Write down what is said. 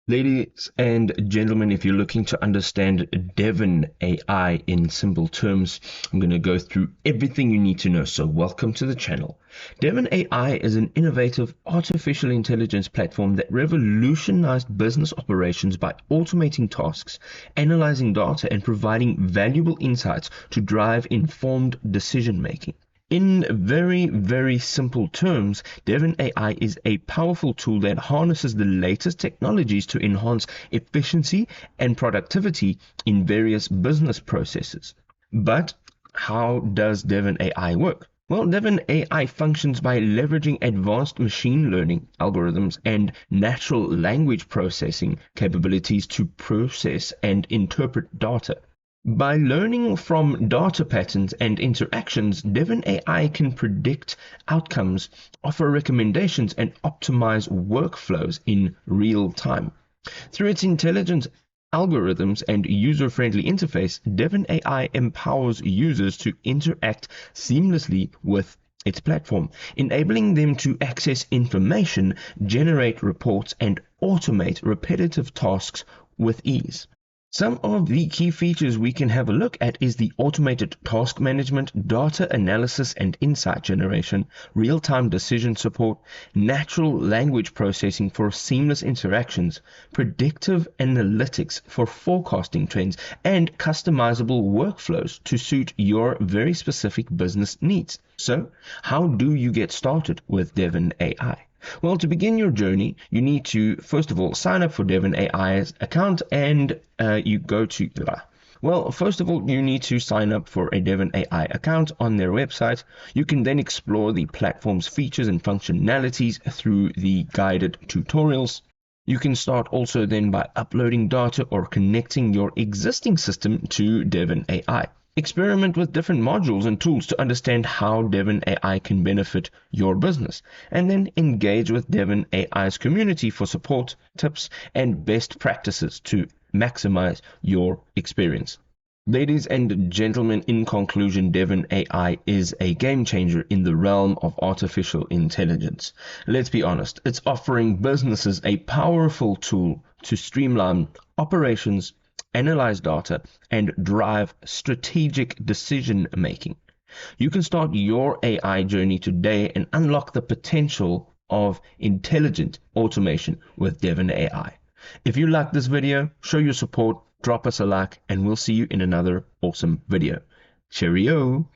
Ladies and gentlemen, if you're looking to understand Devin AI in simple terms, I'm going to go through everything you need to know. So welcome to the channel. Devin AI is an innovative artificial intelligence platform that revolutionized business operations by automating tasks, analyzing data, and providing valuable insights to drive informed decision making. In very, very simple terms, Devin AI is a powerful tool that harnesses the latest technologies to enhance efficiency and productivity in various business processes. But how does Devin AI work? Well, Devin AI functions by leveraging advanced machine learning algorithms and natural language processing capabilities to process and interpret data. By learning from data patterns and interactions, Devin AI can predict outcomes, offer recommendations, and optimize workflows in real time. Through its intelligent algorithms and user-friendly interface, Devin AI empowers users to interact seamlessly with its platform, enabling them to access information, generate reports, and automate repetitive tasks with ease. Some of the key features we can have a look at is the automated task management, data analysis and insight generation, real-time decision support, natural language processing for seamless interactions, predictive analytics for forecasting trends, and customizable workflows to suit your very specific business needs. So, how do you get started with Devin AI? Well, to begin your journey, you need to, first of all, sign up for Devin AI's account and you go to, well, first of all, you need to sign up for a Devin AI account on their website. You can then explore the platform's features and functionalities through the guided tutorials. You can start also then by uploading data or connecting your existing system to Devin AI. Experiment with different modules and tools to understand how Devin AI can benefit your business, and then engage with Devin AI's community for support, tips, and best practices to maximize your experience. Ladies and gentlemen, in conclusion, Devin AI is a game changer in the realm of artificial intelligence. Let's be honest, it's offering businesses a powerful tool to streamline operations, analyze data, and drive strategic decision making. You can start your AI journey today and unlock the potential of intelligent automation with Devin AI. If you like this video, show your support, drop us a like, and we'll see you in another awesome video. Cheerio!